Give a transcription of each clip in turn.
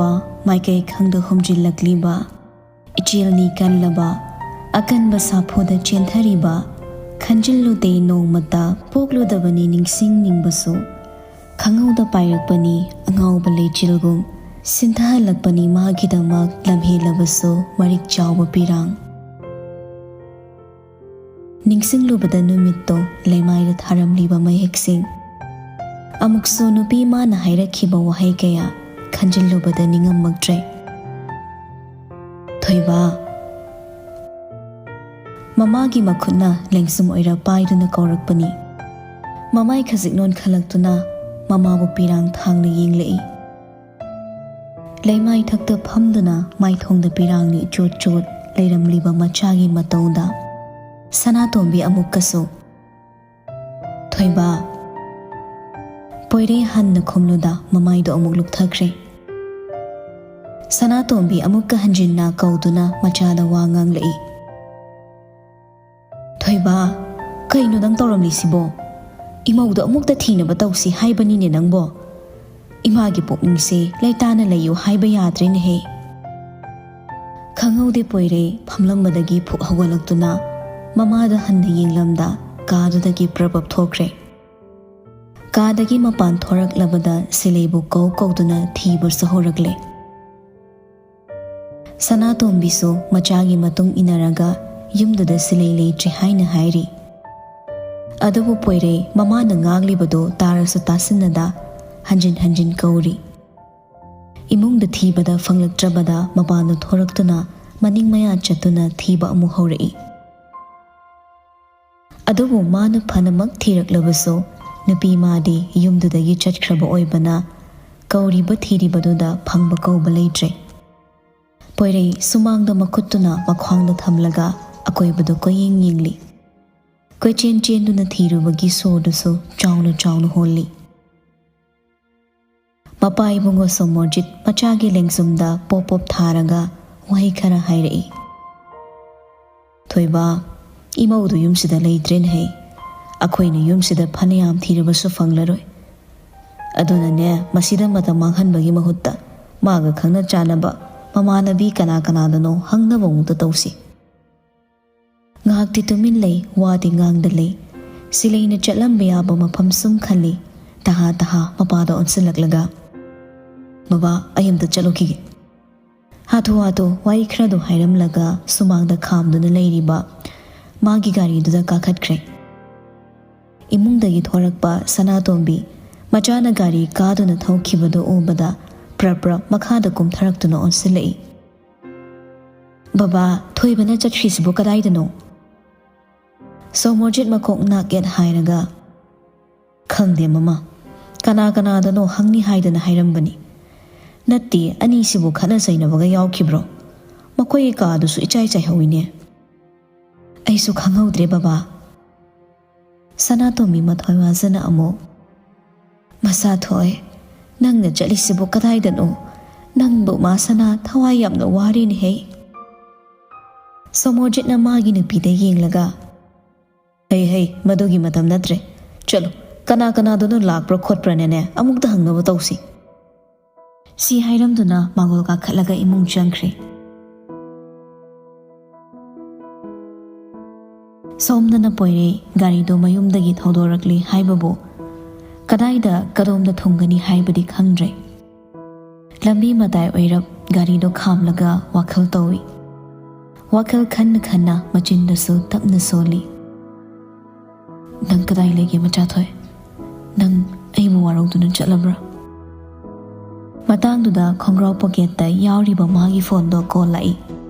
ꯇꯧꯕ ꯃꯥꯏꯀꯩ ꯈꯪꯗ ꯍꯨꯝꯖꯤꯜꯂꯛꯂꯤꯕ ꯏꯆꯦꯜꯅꯤ ꯀꯜꯂꯕ ꯑꯀꯟꯕ ꯁꯥꯐꯨꯗ ꯆꯦꯟꯊꯔꯤꯕ ꯈꯟꯖꯤꯜꯂꯨꯗꯦ ꯅꯣꯡꯃꯇ ꯄꯣꯛꯂꯨꯗꯕꯅꯤ ꯅꯤꯡꯁꯤꯡꯅꯤꯡꯕꯁꯨ ꯈꯪꯍꯧꯗ ꯄꯥꯏꯔꯛꯄꯅꯤ ꯑꯉꯥꯎꯕ ꯂꯩꯆꯤꯜꯒꯨꯝ ꯁꯤꯟꯊꯍꯜꯂꯛꯄꯅꯤ ꯃꯥꯒꯤꯗꯃꯛ ꯂꯝꯍꯦꯜꯂꯕꯁꯨ ꯃꯔꯤꯛ ꯆꯥꯎꯕ ꯄꯤꯔꯥꯡ ꯅꯤꯡꯁꯤꯡꯂꯨꯕꯗ ꯅꯨꯃꯤꯠꯇꯣ ꯂꯩꯃꯥꯏꯗ ꯊꯥꯔꯝꯂꯤꯕ ꯃꯌꯦꯛꯁꯤꯡ ꯑꯃꯨꯛꯁꯨ ꯅꯨꯄꯤ ꯃꯥꯅ ꯍꯥꯏꯔꯛꯈꯤꯕ ꯋꯥꯍꯩ ꯀꯌꯥ ꯈꯟꯖꯤꯜꯂꯨꯕꯗ ꯅꯤꯡꯉꯝꯃꯛꯇ꯭ꯔꯦ ꯊꯣꯏꯕ ꯃꯃꯥꯒꯤ ꯃꯈꯨꯠꯅ ꯂꯦꯡꯁꯨꯝ ꯑꯣꯏꯔ ꯄꯥꯏꯗꯨꯅ ꯀꯧꯔꯛꯄꯅꯤ ꯃꯃꯥꯏ ꯈꯖꯤꯛ ꯅꯣꯟꯈꯠꯂꯛꯇꯨꯅ ꯃꯃꯥꯕꯨ ꯄꯤꯔꯥꯡ ꯊꯥꯡꯅ ꯌꯦꯡꯂꯛꯏ ꯂꯩꯃꯥꯏ ꯊꯛꯇ ꯐꯝꯗꯨꯅ ꯃꯥꯏꯊꯣꯡꯗ ꯄꯤꯔꯥꯡꯅ ꯏꯆꯣꯠ ꯆꯣꯠ ꯂꯩꯔꯝꯂꯤꯕ ꯃꯆꯥꯒꯤ ꯃꯇꯧꯗ ꯁꯅꯥꯇꯣꯝꯕꯤ ꯑꯃꯨꯛꯀꯁꯨ ꯊꯣꯏꯕ ꯄꯣꯏꯔꯦ ꯍꯟꯅ ꯈꯨꯝꯂꯨꯗ ꯃꯃꯥꯏꯗꯣ ꯑꯃꯨꯛ ꯂꯨꯞꯊꯈ꯭ꯔꯦ ꯁꯅꯥꯇꯣꯝꯕꯤ ꯑꯃꯨꯛꯀ ꯍꯟꯖꯤꯟꯅ ꯀꯧꯗꯨꯅ ꯃꯆꯥꯗ ꯋꯥ ꯉꯥꯡꯂꯛꯏ ꯊꯣꯏꯕ ꯀꯩꯅꯣ ꯅꯪ ꯇꯧꯔꯝꯂꯤꯁꯤꯕꯣ ꯏꯃꯧꯗꯣ ꯑꯃꯨꯛꯇ ꯊꯤꯅꯕ ꯇꯧꯁꯤ ꯍꯥꯏꯕꯅꯤꯅꯦ ꯅꯪꯕꯣ ꯏꯃꯥꯒꯤ ꯄꯨꯛꯅꯤꯡꯁꯦ ꯂꯩꯇꯥꯅ ꯂꯩꯌꯨ ꯍꯥꯏꯕ ꯌꯥꯗ꯭ꯔꯦꯅꯦꯍꯦ ꯈꯪꯍꯧꯗꯦ ꯄꯣꯏꯔꯦ ꯐꯝꯂꯝꯕꯗꯒꯤ ꯐꯨꯛ ꯍꯧꯒꯠꯂꯛꯇꯨꯅ ꯃꯃꯥꯗ ꯍꯟꯅ ꯌꯦꯡꯂꯝꯗ ꯀꯥꯗꯨꯗꯒꯤ ꯄ꯭ꯔꯕꯞ ꯊꯣꯛꯈ꯭ꯔꯦ ꯀꯥꯗꯒꯤ ꯃꯄꯥꯟ ꯊꯣꯔꯛꯂꯕꯗ ꯁꯤꯂꯩꯕꯨ ꯀꯧꯗꯨꯅ ꯊꯤꯕꯁꯨ ꯍꯧꯔꯛꯂꯦ ꯁꯅꯥꯇꯣꯝꯕꯤꯁꯨ ꯃꯆꯥꯒꯤ ꯃꯇꯨꯡ ꯏꯟꯅꯔꯒ ꯌꯨꯝꯗꯨꯗ ꯁꯤꯂꯩ ꯂꯩꯇ꯭ꯔꯦ ꯍꯥꯏꯅ ꯍꯥꯏꯔꯤ ꯑꯗꯨꯕꯨ ꯄꯣꯏꯔꯦ ꯃꯃꯥꯅ ꯉꯥꯡꯂꯤꯕꯗꯣ ꯇꯥꯔꯁꯨ ꯇꯥꯁꯤꯟꯅꯗ ꯍꯟꯖꯤꯟ ꯍꯟꯖꯤൻ ꯀꯧꯔꯤ ꯏꯃꯨꯡꯗ ꯊꯤꯕꯗ ꯐꯪꯂꯛꯇ꯭ꯔꯕꯗ ꯃꯄꯥꯟꯗ ꯊꯣꯔꯛꯇꯨꯅ ꯃꯅꯤꯡ ꯃꯌꯥ ꯆꯠꯇꯨꯅ ꯊꯤꯕ ꯑꯃꯨꯛ ꯍꯧꯔꯛꯏ ꯑꯗꯨꯕꯨ ꯃꯥꯅ ꯐꯅꯃꯛ ꯊꯤꯔꯛꯂꯕꯁꯨ ꯅꯨꯄꯤ ꯃꯥꯗꯤ ꯌꯨꯝꯗꯨꯗꯒꯤ ꯆꯠꯈ꯭ꯔꯕ ꯑꯣꯏꯕꯅ ꯀꯧꯔꯤꯕ ꯊꯤꯔꯤꯕꯗꯨꯗ ꯐꯪꯕ ꯀꯧꯕ ꯂꯩꯇ꯭ꯔꯦ ꯄꯣꯏꯔꯩ ꯁꯨꯃꯥꯡꯗ ꯃꯈꯨꯠꯇꯨꯅ ꯃꯈ꯭ꯋꯥꯡꯗ ꯊꯝꯂꯒ ꯑꯀꯣꯏꯕꯗꯨ ꯀꯣꯏꯌꯦꯡ ꯌꯦꯡꯂꯤ ꯀꯣꯏꯆꯦꯟ ꯆꯦꯟꯗꯨꯅ ꯊꯤꯔꯨꯕꯒꯤ ꯁꯣꯔꯗꯨꯁꯨ ꯆꯥꯎꯅ ꯆꯥꯎꯅ ꯍꯣꯜꯂꯤ ꯃꯄꯥ ꯏꯕꯨꯡꯉꯣ ꯁꯣꯃꯣꯔꯖꯤꯠ ꯃꯆꯥꯒꯤ ꯂꯦꯡꯖꯨꯝꯗ ꯄꯣꯞ ꯄꯣꯞ ꯊꯥꯔꯒ ꯋꯥꯍꯩ ꯈꯔ ꯍꯥꯏꯔꯛꯏ ꯊꯣꯏꯕ ꯏꯃꯧꯗꯨ ꯌꯨꯝꯁꯤꯗ ꯂꯩꯇ꯭ꯔꯦꯅꯦꯍꯦ ꯑꯩꯈꯣꯏꯅ ꯌꯨꯝꯁꯤꯗ ꯐꯅꯌꯥꯝ ꯊꯤꯔꯕꯁꯨ ꯐꯪꯂꯔꯣꯏ ꯑꯗꯨꯅꯅꯦ ꯃꯁꯤꯗ ꯃꯇꯝ ꯃꯥꯡꯍꯟꯕꯒꯤ ꯃꯍꯨꯠꯇ ꯃꯥꯒ ꯈꯪꯅ ꯆꯥꯟꯅꯕ ꯃꯃꯥꯟꯅꯕꯤ ꯀꯅꯥ ꯀꯅꯥꯗꯅꯣ ꯍꯪꯅꯕ ꯑꯃꯨꯛꯇ ꯇꯧꯁꯤ ꯉꯥꯏꯍꯥꯛꯇꯤ ꯇꯨꯃꯤꯟ ꯂꯩ ꯋꯥꯗꯤ ꯉꯥꯡꯗ ꯂꯩ ꯁꯤꯂꯩꯅ ꯆꯠꯂꯝꯕ ꯌꯥꯕ ꯃꯐꯝ ꯁꯨꯝ ꯈꯜꯂꯤ ꯇꯍꯥ ꯇꯍꯥ ꯃꯄꯥꯗ ꯑꯣꯟꯁꯤꯜꯂꯛꯂꯒ ꯕꯕꯥ ꯑꯩ ꯑꯃꯇ ꯆꯠꯂꯨꯈꯤꯒꯦ ꯍꯥꯊꯨ ꯍꯥꯊꯨ ꯋꯥꯔꯤ ꯈꯔꯗꯣ ꯍꯥꯏꯔꯝꯂꯒ ꯁꯨꯃꯥꯡꯗ ꯈꯥꯝꯗꯨꯅ ꯂꯩꯔꯤꯕ ꯃꯥꯒꯤ ꯒꯥꯔꯤꯗꯨꯗ ꯀꯥꯈꯠꯈ꯭ꯔꯦ ꯏꯃꯨꯡꯗꯒꯤ ꯊꯣꯔꯛꯄ ꯁꯅꯥꯇꯣꯝꯕꯤ ꯃꯆꯥꯅ ꯒꯥꯔꯤ ꯀꯥꯗꯨꯅ ꯊꯧꯈꯤꯕꯗꯨ ꯎꯕꯗ ꯄ꯭ꯔꯞ ꯃꯈꯥꯗ ꯀꯨꯝꯊꯔꯛꯇꯨꯅ ꯑꯣꯟꯁꯤꯜꯂꯛꯏ ꯕꯕꯥ ꯊꯣꯏꯕꯅ ꯆꯠꯈ꯭ꯔꯤꯁꯤꯕꯨ ꯀꯗꯥꯏꯗꯅꯣ ꯁꯣꯃꯣꯔꯖꯤꯠ ꯃꯀꯣꯛ ꯅꯥꯛꯌꯦꯠ ꯍꯥꯏꯔꯒ ꯈꯪꯗꯦ ꯃꯃꯥ ꯀꯅꯥ ꯀꯅꯥꯗꯅꯣ ꯍꯪꯅꯤ ꯍꯥꯏꯗꯅ ꯍꯥꯏꯔꯝꯕꯅꯤ ꯅꯠꯇꯦ ꯑꯅꯤꯁꯤꯕꯨ ꯈꯠꯅ ꯆꯩꯅꯕꯒ ꯌꯥꯎꯈꯤꯕ꯭ꯔꯣ ꯃꯈꯣꯏꯒꯤ ꯀꯥꯗꯨꯁꯨ ꯏꯆꯥꯏ ꯆꯥꯏꯍꯧꯋꯤꯅꯦ ꯑꯩꯁꯨ ꯈꯪꯍꯧꯗ꯭ꯔꯦ ꯕꯕꯥ ꯁꯅꯥꯇꯣꯝꯕꯤ ꯃꯊ꯭ꯋꯥꯏ ꯋꯥꯖꯅ ꯑꯃꯨꯛ ꯃꯁꯥ ꯊꯣꯛꯑꯦ ꯅꯪꯅ ꯆꯠꯂꯤꯁꯤꯕꯨ ꯀꯗꯥꯏꯗꯅꯣ ꯅꯪꯕꯨ ꯃꯥ ꯁꯅꯥ ꯊꯋꯥꯏ ꯌꯥꯝꯅ ꯋꯥꯔꯤꯅꯦꯍꯦ ꯁꯣꯃꯣꯔꯖꯤꯠꯅ ꯃꯥꯒꯤ ꯅꯨꯄꯤꯗ ꯌꯦꯡꯂꯒ ꯍꯩ ꯃꯗꯨꯒꯤ ꯃꯇꯝ ꯅꯠꯇ꯭ꯔꯦ ꯆꯠꯂꯣ ꯀꯅꯥ ꯀꯅꯥꯗꯨꯅꯣ ꯂꯥꯛꯄ꯭ꯔꯥ ꯈꯣꯠꯄ꯭ꯔꯥꯅꯦ ꯑꯃꯨꯛꯇ ꯍꯪꯅꯕ ꯇꯧꯁꯤ ꯁꯤ ꯍꯥꯏꯔꯝꯗꯨꯅ ꯃꯥꯡꯒꯣꯜ ꯀꯥꯈꯠꯂꯒ ꯏꯃꯨꯡ ꯆꯪꯈ꯭ꯔꯦ ꯁꯣꯝꯗꯅ ꯄꯣꯏꯔꯦ ꯒꯥꯔꯤꯗꯣ ꯃꯌꯨꯝꯗꯒꯤ ꯊꯧꯗꯣꯔꯛꯂꯤ ꯍꯥꯏꯕꯕꯨ ꯀꯗꯥꯏꯗ ꯀꯗꯣꯝꯗ ꯊꯨꯡꯒꯅꯤ ꯍꯥꯏꯕꯗꯤ ꯈꯪꯗ꯭ꯔꯦ ꯂꯝꯕꯤ ꯃꯇꯥꯏ ꯑꯣꯏꯔꯞ ꯒꯥꯔꯤꯗꯣ ꯈꯥꯝꯂꯒ ꯋꯥꯈꯜ ꯇꯧꯏ ꯋꯥꯈꯜ ꯈꯟꯅ ꯈꯟꯅ ꯃꯆꯤꯟꯗꯁꯨ ꯇꯞꯅ ꯁꯣꯜꯂꯤ ꯅꯪ ꯀꯗꯥꯏ ꯂꯩꯒꯦ ꯃꯆꯥꯊꯣꯏ ꯅꯪ ꯑꯩꯕꯨ ꯋꯥꯔꯧꯗꯨꯅ ꯆꯠꯂꯕ꯭ꯔꯥ ꯃꯇꯥꯡꯗꯨꯗ ꯈꯣꯡꯒ꯭ꯔꯥꯎ ꯄꯣꯀꯦꯠꯇ ꯌꯥꯎꯔꯤꯕ ꯃꯥꯒꯤ ꯐꯣꯟꯗꯣ ꯀꯣꯜ ꯂꯥꯛꯏ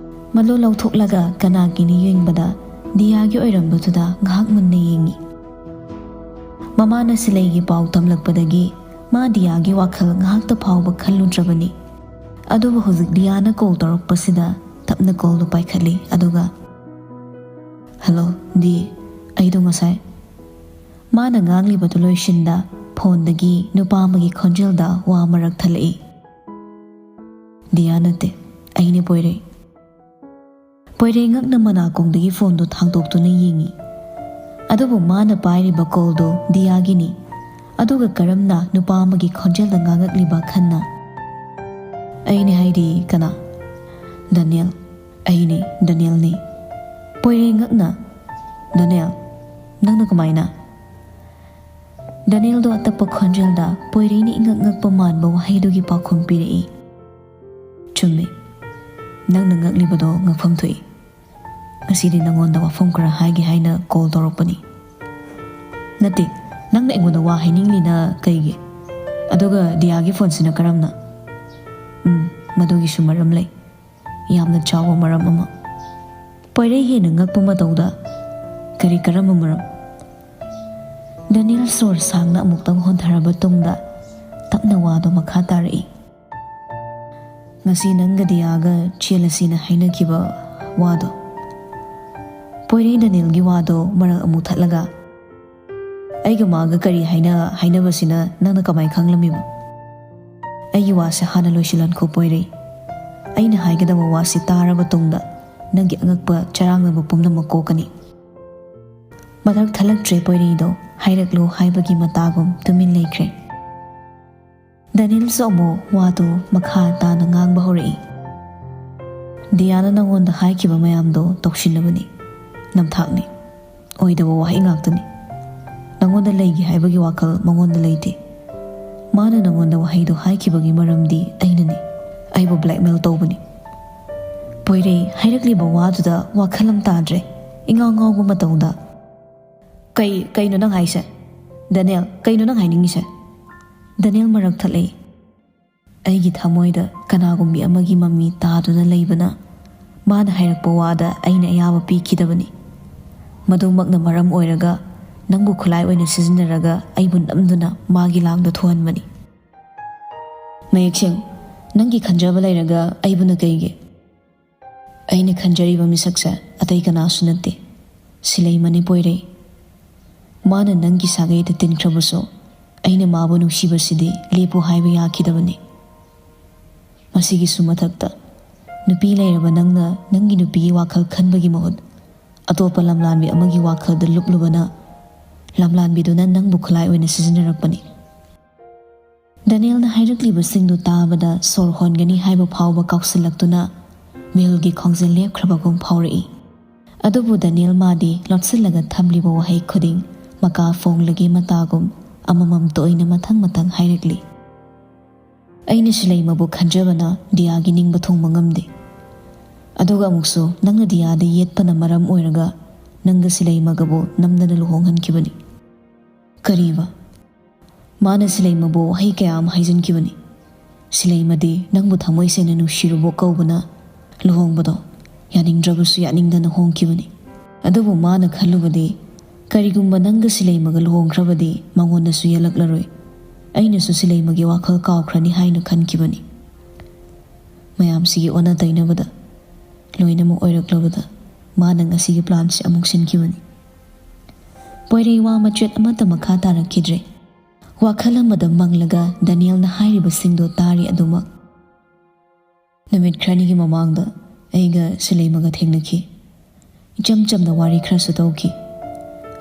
ꯃꯗꯨ ꯂꯧꯊꯣꯛꯂꯒ ꯀꯅꯥꯒꯤꯅꯤ ꯌꯦꯡꯕꯗ ꯗꯤꯌꯥꯒꯤ ꯑꯣꯏꯔꯝꯕꯗꯨꯗ ꯉꯥꯏꯍꯥꯛ ꯃꯨꯟꯅ ꯌꯦꯡꯉꯤ ꯃꯃꯥꯅ ꯁꯤꯂꯩꯒꯤ ꯄꯥꯎ ꯇꯝꯂꯛꯄꯗꯒꯤ ꯃꯥ ꯗꯤꯌꯥꯒꯤ ꯋꯥꯈꯜ ꯉꯥꯏꯍꯥꯛꯇ ꯐꯥꯎꯕ ꯈꯜꯂꯨꯗ꯭ꯔꯕꯅꯤ ꯑꯗꯨꯕꯨ ꯍꯧꯖꯤꯛ ꯗꯤꯌꯥꯅ ꯀꯣꯜ ꯇꯧꯔꯛꯄꯁꯤꯗ ꯇꯞꯅ ꯀꯣꯜꯗꯣ ꯄꯥꯏꯈꯠꯂꯤ ꯑꯗꯨꯒ ꯍꯜꯂꯣ ꯗꯤ ꯑꯩꯗꯣ ꯉꯁꯥꯏ ꯃꯥꯅ ꯉꯥꯡꯂꯤꯕꯗꯨ ꯂꯣꯏꯁꯤꯟꯗ ꯐꯣꯟꯗꯒꯤ ꯅꯨꯄꯥ ꯑꯃꯒꯤ ꯈꯣꯟꯖꯦꯜꯗ ꯋꯥ ꯃꯔꯛ ꯊꯠꯂꯛꯏ ꯗꯤꯌꯥ ꯅꯠꯇꯦ ꯑꯩꯅꯦ ꯄꯣꯏꯔꯩ ꯉꯛꯅ ꯃꯅꯥꯀꯣꯡꯗꯒꯤ ꯐꯣꯟꯗꯣ ꯊꯥꯡꯗꯣꯛꯇꯨꯅ ꯌꯦꯡꯉꯤ ꯑꯗꯨꯕꯨ ꯃꯥꯅ ꯄꯥꯏꯔꯤꯕ ꯀꯣꯜꯗꯣ ꯗꯤꯌꯥꯒꯤꯅꯤ ꯑꯗꯨꯒ ꯀꯔꯝꯅ ꯅꯨꯄꯥ ꯑꯃꯒꯤ ꯈꯣꯟꯖꯦꯜꯗ ꯉꯥꯡꯉꯛꯂꯤꯕ ꯈꯟꯅ ꯑꯩꯅꯦ ꯍꯥꯏꯗꯤ ꯀꯅꯥ? ꯗꯅꯤꯌꯦꯜ. ꯑꯩꯅꯦ, ꯗꯅꯤꯌꯦꯜꯅꯤ. ꯄꯣꯏꯔꯩ ꯉꯛꯅ ꯗꯅꯤꯌꯦꯜ, ꯅꯪꯅ ꯀꯃꯥꯏꯅ? ꯗꯅꯤꯌꯦꯜꯗꯣ ꯑꯇꯞꯄ ꯈꯣꯟꯖꯦꯜꯗ ꯄꯣꯏꯔꯩꯅ ꯏꯉꯛ ꯉꯛꯄ ꯃꯥꯟꯕ ꯋꯥꯍꯩꯗꯨꯒꯤ ꯄꯥꯎꯈꯨꯝ ꯄꯤꯔꯛꯏ. ꯆꯨꯝꯃꯤ, ꯅꯪꯅ ꯉꯛꯂꯤꯕꯗꯣ ꯉꯛꯐꯝ ꯊꯣꯛꯏ. ꯉꯁꯤꯗꯤ ꯅꯪꯉꯣꯟꯗ ꯋꯥꯐꯝ ꯈꯔ ꯍꯥꯏꯒꯦ ꯍꯥꯏꯅ ꯀꯣꯜ ꯇꯧꯔꯛꯄꯅꯤ. ꯅꯠꯇꯦ, ꯅꯪꯅ ꯑꯩꯉꯣꯟꯗ ꯋꯥ ꯍꯥꯏꯅꯤꯡꯂꯤꯅ ꯀꯩꯒꯤ? ꯑꯗꯨꯒ ꯗꯤꯌꯥꯒꯤ ꯐꯣꯟꯁꯤꯅ ꯀꯔꯝꯅ? ꯃꯗꯨꯒꯤꯁꯨ ꯃꯔꯝ ꯂꯩ, ꯌꯥꯝꯅ ꯆꯥꯎꯕ ꯃꯔꯝ ꯑꯃ. ꯄꯣꯏꯔꯩ ꯍꯦꯟꯅ ꯉꯛꯄ ꯃꯇꯧꯗ ꯀꯔꯝꯕ ꯃꯔꯝ? ꯗꯅꯤꯌꯦꯜ ꯁꯣꯔ ꯁꯥꯡꯅ ꯑꯃꯨꯛꯇꯪ ꯍꯣꯟꯊꯔꯕ ꯇꯨꯡꯗ ꯇꯞꯅ ꯋꯥꯗꯣ ꯃꯈꯥ ꯇꯥꯔꯛꯏ. ꯉꯁꯤ ꯅꯪꯒ ꯗꯤꯌꯥꯒ ꯆꯦꯜꯂꯁꯤꯅ ꯍꯥꯏꯅꯈꯤꯕ ꯋꯥꯗꯣ. ꯄꯣꯏꯔꯩ ꯗꯅꯤꯌꯦꯜꯒꯤ ꯋꯥꯗꯣ ꯃꯔꯛ ꯑꯃꯨꯛ ꯊꯠꯂꯒ, ꯑꯩꯒ ꯃꯥꯒ ꯀꯔꯤ ꯍꯥꯏꯅꯕꯁꯤꯅ ꯅꯪꯅ ꯀꯃꯥꯏ ꯈꯪꯂꯝꯃꯤꯕ? ꯑꯩꯒꯤ ꯋꯥꯁꯦ ꯍꯥꯟꯅ ꯂꯣꯏꯁꯤꯜꯍꯟꯈꯣ ꯄꯣꯏꯔꯩ. ꯑꯩꯅ ꯍꯥꯏꯒꯗꯕ ꯋꯥꯁꯤ ꯇꯥꯔꯕ ꯇꯨꯡꯗ ꯅꯪꯒꯤ ꯑꯉꯛꯄ ꯆꯔꯥꯡꯅꯕ ꯄꯨꯝꯅꯃꯛ ꯀꯣꯛꯀꯅꯤ. ꯃꯊꯛ ꯊꯠꯂꯛꯇ꯭ꯔꯦ ꯄꯣꯏꯔꯩꯗꯣ ꯍꯥꯏꯔꯛꯂꯣ ꯍꯥꯏꯕꯒꯤ ꯃꯇꯥꯒꯨꯝ ꯇꯨꯃꯤꯟ ꯂꯩꯈ꯭ꯔꯦ. ꯗꯅꯤꯌꯦꯜꯁꯨ ꯑꯃꯨꯛ ꯋꯥꯗꯣ ꯃꯈꯥ តាꯅ ꯉꯥꯡꯕ ꯍꯧꯔꯛꯏ. ꯗꯤꯌꯥꯅ ꯅꯪꯉꯣꯟꯗ ꯍꯥꯏꯈꯤꯕ ꯃꯌꯥꯝꯗꯣ ꯇꯧꯁꯤꯟꯅꯕꯅꯤ, ꯅꯝꯊꯥꯛꯅꯤ, ꯑꯣꯏꯗꯕ ꯋꯥꯍꯩ ꯉꯥꯛꯇꯅꯤ. ꯅꯪꯉꯣꯟꯗ ꯂꯩꯒꯦ ꯍꯥꯏꯕꯒꯤ ꯋꯥꯈꯜ ꯃꯉꯣꯟꯗ ꯂꯩꯇꯦ. ꯃꯥꯅ ꯅꯪꯉꯣꯟꯗ ꯋꯥꯍꯩꯗꯣ ꯍꯥꯏꯈꯤꯕꯒꯤ ꯃꯔꯝꯗꯤ ꯑꯩꯅꯅꯤ, ꯑꯩꯕꯨ ꯕ꯭ꯂꯦꯛꯃꯦꯜ ꯇꯧꯕꯅꯤ. ꯄꯣꯏꯔꯩ ꯍꯥꯏꯔꯛꯂꯤꯕ ꯋꯥꯗꯨꯗ ꯋꯥꯈꯜ ꯑꯃ ꯇꯥꯗ꯭ꯔꯦ. ꯏꯉꯥꯎ ꯉꯥꯎꯕ ꯃꯇꯧꯗ, ꯀꯩꯅꯣ ꯅꯪ ꯍꯥꯏꯁꯦ? ꯗꯅꯤꯌꯦꯜ, ꯀꯩꯅꯣ ꯅꯪ ꯍꯥꯏꯅꯤꯡꯉꯤꯁꯦ? ꯗꯅꯤꯌꯦꯜ ꯃꯔꯛ ꯊꯠꯂꯛꯏ. ꯑꯩꯒꯤ ꯊꯃꯣꯏꯗ ꯀꯅꯥꯒꯨꯝꯕꯤ ꯑꯃꯒꯤ ꯃꯃꯤ ꯇꯥꯗꯨꯅ ꯂꯩꯕꯅ ꯃꯥꯅ ꯍꯥꯏꯔꯛꯄ ꯋꯥꯗ ꯑꯩꯅ ꯑꯌꯥꯕ ꯄꯤꯈꯤꯗꯕꯅꯤ. ꯃꯗꯨꯃꯛꯅ ꯃꯔꯝ ꯑꯣꯏꯔꯒ ꯅꯪꯕꯨ ꯈꯨꯠꯂꯥꯏ ꯑꯣꯏꯅ ꯁꯤꯖꯤꯟꯅꯔꯒ ꯑꯩꯕꯨ ꯅꯝꯗꯨꯅ ꯃꯥꯒꯤ ꯂꯥꯡꯗ ꯊꯨꯍꯟꯕꯅꯤ. ꯃꯌꯦꯛ ꯁꯦꯡ, ꯅꯪꯒꯤ ꯈꯟꯖꯕ ꯂꯩꯔꯒ ꯑꯩꯕꯨꯅ ꯀꯩꯒꯤ? ꯑꯩꯅ ꯈꯟꯖꯔꯤꯕ ꯃꯤꯁꯛꯁꯦ ꯑꯇꯩ ꯀꯅꯥꯁꯨ ꯅꯠꯇꯦ, ꯁꯤꯂꯩꯃꯅꯤ ꯄꯣꯏꯔꯩ. ꯃꯥꯅ ꯅꯪꯒꯤ ꯁꯥꯒꯩꯗ ꯇꯤꯟꯈ꯭ꯔꯕꯁꯨ ꯑꯩꯅ ꯃꯥꯕꯨ ꯅꯨꯡꯁꯤꯕꯁꯤꯗꯤ ꯂꯦꯞꯄꯨ ꯍꯥꯏꯕ ꯌꯥꯈꯤꯗꯕꯅꯤ. ꯃꯁꯤꯒꯤꯁꯨ ꯃꯊꯛꯇ ꯅꯨꯄꯤ ꯂꯩꯔꯕ ꯅꯪꯅ ꯅꯪꯒꯤ ꯅꯨꯄꯤꯒꯤ ꯋꯥꯈꯜ ꯈꯟꯕꯒꯤ ꯃꯍꯨꯠ ꯑꯇꯣꯞꯄ ꯂꯝꯂꯥꯟꯕꯤ ꯑꯃꯒꯤ ꯋꯥꯈꯜꯗ ꯂꯨꯞꯂꯨꯕꯅ ꯂꯝꯂꯥꯟꯕꯤꯗꯨꯅ ꯅꯪꯕꯨ ꯈꯨꯠꯂꯥꯏ ꯑꯣꯏꯅ ꯁꯤꯖꯤꯟꯅꯔꯛꯄꯅꯤ. ꯗꯅꯤꯌꯦꯜꯅ ꯍꯥꯏꯔꯛꯂꯤꯕꯁꯤꯡꯗꯨ ꯇꯥꯕꯗ ꯁꯣꯔ ꯍꯣꯟꯒꯅꯤ ꯍꯥꯏꯕ ꯐꯥꯎꯕ ꯀꯥꯎꯁꯤꯜꯂꯛꯇꯨꯅ ꯃꯤꯍꯨꯜꯒꯤ ꯈꯣꯡꯖꯦꯜ ꯂꯦꯞꯈ꯭ꯔꯕꯒꯨꯝ ꯐꯥꯎꯔꯛꯏ. ꯑꯗꯨꯕꯨ ꯗꯅꯤꯌꯦꯜ ꯃꯥꯗꯤ ꯂꯣꯠꯁꯤꯜꯂꯒ ꯊꯝꯂꯤꯕ ꯋꯥꯍꯩ ꯈꯨꯗꯤꯡ ꯃꯀꯥ ꯐꯣꯡꯂꯒꯤ ꯃꯇꯥꯒꯨꯝ ꯑꯃꯃꯝ ꯇꯣꯏꯅ ꯃꯊꯪ ꯍꯥꯏꯔꯛꯂꯤ. ꯑꯩꯅ ꯁꯤꯂꯩꯃꯕꯨ ꯈꯟꯖꯕꯅ ꯗꯤꯌꯥꯒꯤ ꯅꯤꯡꯕ ꯊꯨꯡꯕ ꯉꯝꯗꯦ. ꯑꯗꯨꯒ ꯑꯃꯨꯛꯁꯨ ꯅꯪꯅ ꯗꯤꯌꯥꯗ ꯌꯦꯠꯄꯅ ꯃꯔꯝ ꯑꯣꯏꯔꯒ ꯅꯪꯒ ꯁꯤꯂꯩꯃꯒꯕꯨ ꯅꯝꯗꯅ ꯂꯨꯍꯣꯡꯍꯟꯈꯤꯕꯅꯤ. ꯀꯔꯤꯕ? ꯃꯥꯅ ꯁꯤꯂꯩꯃꯕꯨ ꯋꯥꯍꯩ ꯀꯌꯥ ꯑꯃ ꯍꯥꯏꯖꯤꯟꯈꯤꯕꯅꯤ. ꯁꯤꯂꯩꯃꯗꯤ ꯅꯪꯕꯨ ꯊꯃꯣꯏ ꯁꯦꯡꯅ ꯅꯨꯡꯁꯤꯔꯨꯕ ꯀꯧꯕꯅ ꯂꯨꯍꯣꯡꯕꯗꯣ ꯌꯥꯅꯤꯡꯗ꯭ꯔꯕꯁꯨ ꯌꯥꯅꯤꯡꯗꯅ ꯍꯣꯡꯈꯤꯕꯅꯤ. ꯑꯗꯨꯕꯨ ꯃꯥꯅ ꯈꯜꯂꯨꯕꯗꯤ ꯀꯔꯤꯒꯨꯝꯕ ꯅꯪꯒ ꯁꯤꯂꯩꯃꯒ ꯂꯨꯍꯣꯡꯈ꯭ꯔꯕꯗꯤ ꯃꯉꯣꯟꯗꯁꯨ ꯌꯦꯜꯂꯛꯂꯔꯣꯏ, ꯑꯩꯅꯁꯨ ꯁꯤꯂꯩꯃꯒꯤ ꯋꯥꯈꯜ ꯀꯥꯎꯈ꯭ꯔꯅꯤ ꯍꯥꯏꯅ ꯈꯟꯈꯤꯕꯅꯤ. ꯃꯌꯥꯝꯁꯤꯒꯤ ꯑꯣꯟꯅ ꯇꯩꯅꯕꯗ ꯂꯣꯏꯅꯃꯛ ꯑꯣꯏꯔꯛꯂꯕꯗ ꯃꯥꯅ ꯉꯁꯤꯒꯤ ꯄ꯭ꯂꯥꯟꯁꯤ ꯑꯃꯨꯛ ꯁꯤꯟꯈꯤꯕꯅꯤ. ꯄꯣꯏꯔꯩ ꯋꯥ ꯃꯆꯦꯠ ꯑꯃꯠꯇ ꯃꯈꯥ ꯇꯥꯔꯛꯈꯤꯗ꯭ꯔꯦ. ꯋꯥꯈꯜ ꯑꯃꯗ ꯃꯪꯂꯒ ꯗꯅꯤꯌꯦꯜꯅ ꯍꯥꯏꯔꯤꯕꯁꯤꯡꯗꯣ ꯇꯥꯔꯤ ꯑꯗꯨꯃꯛ. ꯅꯨꯃꯤꯠ ꯈꯔꯅꯤꯒꯤ ꯃꯃꯥꯡꯗ ꯑꯩꯒ ꯁꯤꯂꯩꯃꯒ ꯊꯦꯡꯅꯈꯤ. ꯏꯆꯝ ꯆꯝꯅ ꯋꯥꯔꯤ ꯈꯔꯁꯨ ꯇꯧꯈꯤ.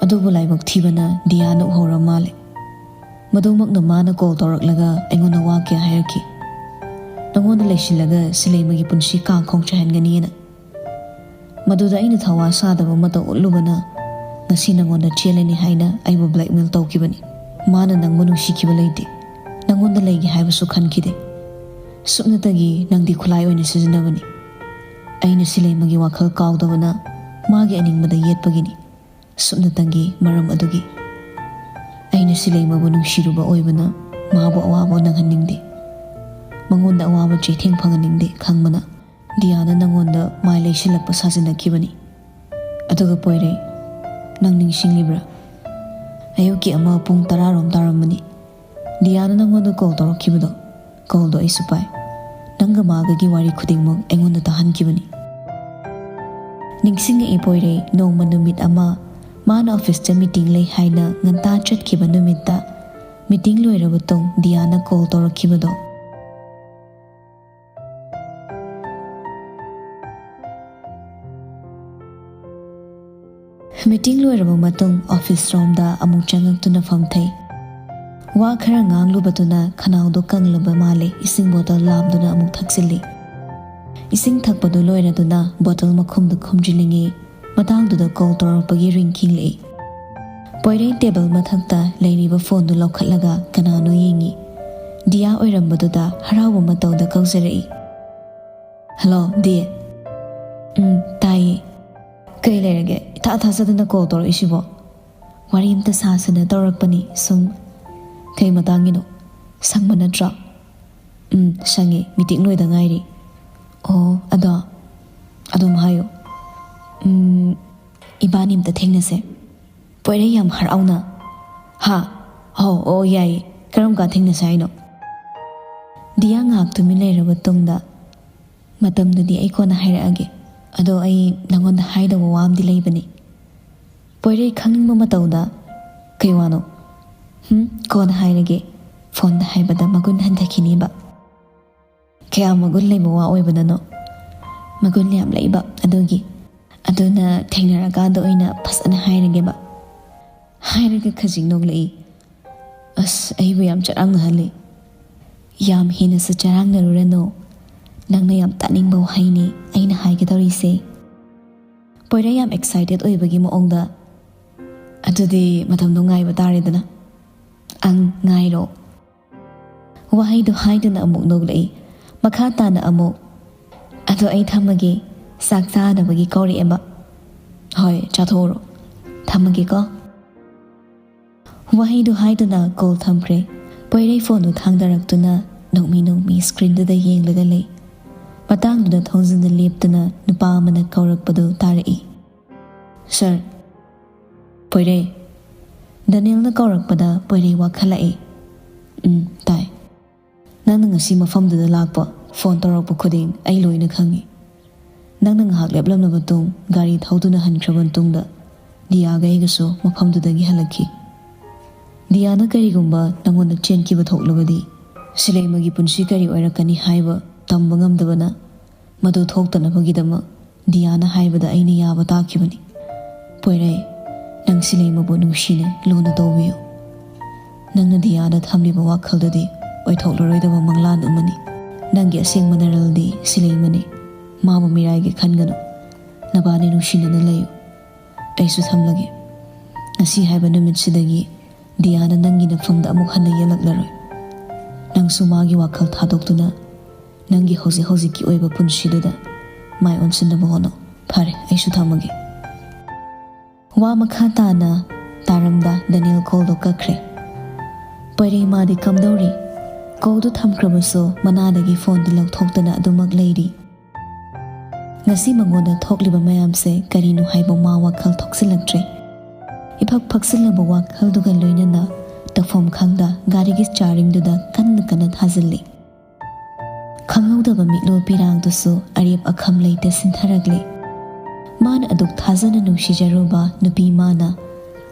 ꯑꯗꯨꯕꯨ ꯂꯥꯏꯕꯛ ꯊꯤꯕꯅ ꯗꯤꯌꯥꯅ ꯎꯍꯧꯔ ꯃꯥꯜꯂꯦ. ꯃꯗꯨꯃꯛꯅ ꯃꯥꯅ ꯀꯣꯜ ꯇꯧꯔꯛꯂꯒ ꯑꯩꯉꯣꯟꯗ ꯋꯥ ꯀꯌꯥ ꯍꯥꯏꯔꯛꯈꯤ. ꯅꯪꯉꯣꯟꯗ ꯂꯩꯁꯤꯜꯂꯒ ꯁꯤꯂꯩꯃꯒꯤ ꯄꯨꯟꯁꯤ ꯀꯥꯡꯈꯣꯡ ꯆꯥꯏꯍꯟꯒꯅꯤꯅ. ꯃꯗꯨꯗ ꯑꯩꯅ ꯊꯋꯥ ꯁꯥꯗꯕ ꯃꯇꯧ ꯎꯠꯂꯨꯕꯅ ꯉꯁꯤ ꯅꯪꯉꯣꯟꯗ ꯆꯦꯜꯂꯅꯤ ꯍꯥꯏꯅ ꯑꯩꯕꯨ ꯕ꯭ꯂꯦꯛꯃꯦꯜ ꯇꯧꯈꯤꯕꯅꯤ. ꯃꯥꯅ ꯅꯪꯕꯨ ꯅꯨꯡꯁꯤꯈꯤꯕ ꯂꯩꯇꯦ, ꯅꯪꯉꯣꯟꯗ ꯂꯩꯒꯦ ꯍꯥꯏꯕꯁꯨ ꯈꯟꯈꯤꯗꯦ. ꯁꯨꯞꯅꯇꯒꯤ ꯅꯪꯗꯤ ꯈꯨꯠꯂꯥꯏ ꯑꯣꯏꯅ ꯁꯤꯖꯤꯟꯅꯕꯅꯤ. ꯑꯩꯅ ꯁꯤꯂꯩꯃꯒꯤ ꯋꯥꯈꯜ ꯀꯥꯎꯗꯕꯅ ꯃꯥꯒꯤ ꯑꯅꯤꯡꯕꯗ ꯌꯦꯠꯄꯒꯤꯅꯤ. ꯁꯨꯞꯅꯇꯪꯒꯤ ꯃꯔꯝ ꯑꯗꯨꯒꯤ ꯑꯩꯅ ꯁꯤꯂꯩꯃꯕꯨ ꯅꯨꯡꯁꯤꯔꯨꯕ ꯑꯣꯏꯕꯅ ꯃꯥꯕꯨ ꯑꯋꯥꯕ ꯅꯪꯍꯟꯅꯤꯡꯗꯦ, ꯃꯉꯣꯟꯗ ꯑꯋꯥꯕ ꯆꯩꯊꯦꯡ ꯐꯪꯍꯟꯅꯤꯡꯗꯦ ꯈꯪꯕꯅ ꯗꯤꯌꯥꯅ ꯅꯪꯉꯣꯟꯗ ꯃꯥꯏ ꯂꯩꯁꯤꯜꯂꯛꯄ ꯁꯥꯖꯤꯟꯅꯈꯤꯕꯅꯤ. ꯑꯗꯨꯒ ꯄꯣꯏꯔꯩ, ꯅꯪ ꯅꯤꯡꯁꯤꯡꯂꯤꯕ꯭ꯔꯥ? ꯑꯌꯨꯛꯀꯤ 1 ꯄꯨꯡ 10 ꯇꯥꯔꯝꯕꯅꯤ. ꯗꯤꯌꯥꯅ ꯅꯪꯉꯣꯟꯗ ꯀꯣꯜ ꯇꯧꯔꯛꯈꯤꯕꯗꯣ. ꯀꯣꯜꯗꯣ ꯑꯩꯁꯨ ꯄꯥꯏ. ꯅꯪꯒ ꯃꯥꯒꯒꯤ ꯋꯥꯔꯤ ꯈꯨꯗꯤꯡꯃꯛ ꯑꯩꯉꯣꯟꯗ ꯇꯥꯍꯟꯈꯤꯕꯅꯤ. ꯅꯤꯡꯁꯤꯡꯉꯛꯏ ꯄꯣꯏꯔꯩ. ꯅꯣꯡꯃ ꯅꯨꯃꯤꯠ ꯑꯃ ꯃꯥꯅ ꯑꯣꯐꯤꯁꯇ ꯃꯤꯇꯤꯡ ꯂꯩ ꯍꯥꯏꯅ ꯉꯟꯇꯥ ꯆꯠꯈꯤꯕ ꯅꯨꯃꯤꯠꯇ ꯃꯤꯇꯤꯡ ꯂꯣꯏꯔꯕ ꯇꯨꯡ ꯗꯤꯌꯥꯅ ꯀꯣꯜ ꯇꯧꯔꯛꯈꯤꯕꯗꯣ. ꯃꯤꯇꯤꯡ ꯂꯣꯏꯔꯕ ꯃꯇꯨꯡ ꯑꯣꯐꯤꯁ ꯔꯣꯝꯗ ꯑꯃꯨꯛ ꯆꯪꯉꯛꯇꯨꯅ ꯐꯝꯊꯩ. Wa khara nganglubatuna khanawdo kanglaba male ising bottle lamduna amuk thaksilli. Ising thakpadu loiraduna bottle makhumdu khumjilingi matangduda call toropagi ring khingli. Poirei table mathakta leiriba phone du lokhatlaga kanano yengi. Dia oirambaduda harawa matawda kausarei. Hello, dear. Tai. Kai lerage tha sadana call tor isibo. Wari imta sasana torakpani sum kai matangino sangma natra. Sangi meeting loida ngairi. Oh, adom hayo. Ibani imta thengnase. Poirei yam harauna. Ha. Oh yai. Karam ka thengnase aino. Dia ngak tumi leiraba tungda matamdudi ai kona hairage. Ado ai nangonda haidawa wamdi leibani. Poirei khangingba matawda kai wano. Kona hairage. Phone da haibada magun hanthakiniba. Kaya magun leiba wa oibadano. Magun liam leiba adogi. Adona thengnaragada oina phasana hairageba. Hairaga khajing noglei. As aibu yam charangna hali. Yam hina sa charangna rurano. Nangna yam taningba haini aina haigadarise. Poirei yam excited oibagi moongda. Adudi matamdo ngaiba taredana. Ang ngairo. Wahaido haidana amuk noglei. Makata na amuk. Ado ay thamagi saksa na bagi kauri ema. Hoy, chathoro. Thamagi ko. Wahaido haidana call thamkre. Poirei phone du thangdaraktuna nokmi screen da yeng laga lei. Matangduda thongjinda leptuna nupa amana kaurakpadu tarai. Sir. Poirei. Daniel na kaurakpada Poirei wakhalai. Tai. Nangna ngasi mafamduda lakpa phone torakpa khuding ai loina khangi. Nangna ngahak leplamna batung gari thauduna hankhraban tungda Diaga aigasu mafamdudagi halakhi. Diana karigumba nangonda chenkiba thoklabadi silaimagi punsi kari oirakani haiba tamba ngamdabana madu thoktanabagidama Diana haibada aina yaba takhibani. Poirei nang silaimabu nungsine luna tawbiyo. Nangna Diana thamliba wakhaldadi oithoklaroi manglan amani. Nangi aseng manaraldi silaimani mama miraigi khangano. Nabani nungsinana layo. Aisu thamlagi. Ngasi haiba numitsidagi Diana nangi nafamda amuk hana yalaklaroi. Nang sumagi wakhal thadoktuna nangi hoziki oiba punsiduda mai onsinaba hono. Phare aisu thamagi. Wa makhata na taramda Daniel koldo kakre. Poirei madi kamdauri. Koldo thamkrabaso manadagi phone dilaw thoktana adumak leiri. Ngasi mangoda thokliba mayamse karinu haiba ma wakhal thoksilaktre. Iphak phaksilaba wakhalduga loinana tafom khangda garigi charingduda kanna thazilli. Khangawdaba mitlo pirangdusu arip akham leite sintharagle. Mana aduk thazana nungsijaruba nupi mana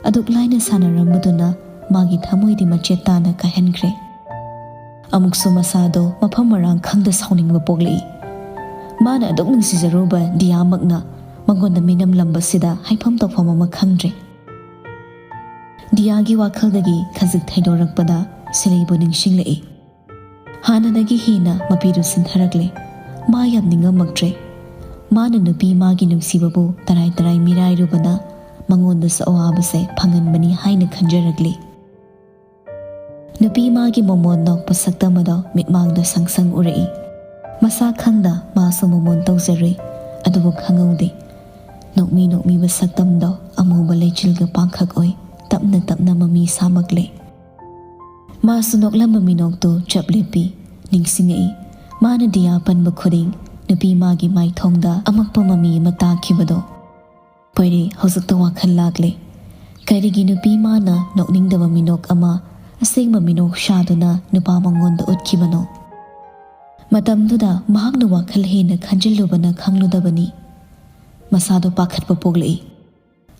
aduk laina sanaramuduna magi thamoidi machetana kahenkre. Amukso masado mafam marang khangda sauningba pogli. Mana aduk nungsijaruba diamakna mangonda minam lamba sida haifam tawfam ama khangdre. Diagi wakhaldagi khazik thaidorakpada silaibu ningsinglei. Hanadagi hina mapidu sintharagle. Ma yam ningamaktre. Mana nupi magi nungsibabu tarai mirai rubana mangonda sa awabase phanganbani haina khanjaragle. Nupi magi momon nok pasaktamada mitmangda sangsang urei. Masa khangda maso momon tawzarei adubu khangaude. Nokmi basaktamda amuba lechilga pangkhak oi. Tapna mami samakle. Masu noklamba minokto chaplepi ningsingei. Mana dia panba khuding nupi magi mai thongda amakpa mami mata khibado. Poirei hozukta wakhal lakle. Karigi nupi mana nokningdaba minok ama asengma minok shaduna nupa mangonda utkibano. Matamduda mahakna wakhal hena khanjillubana khangludabani. Masado pakhatpa poglei.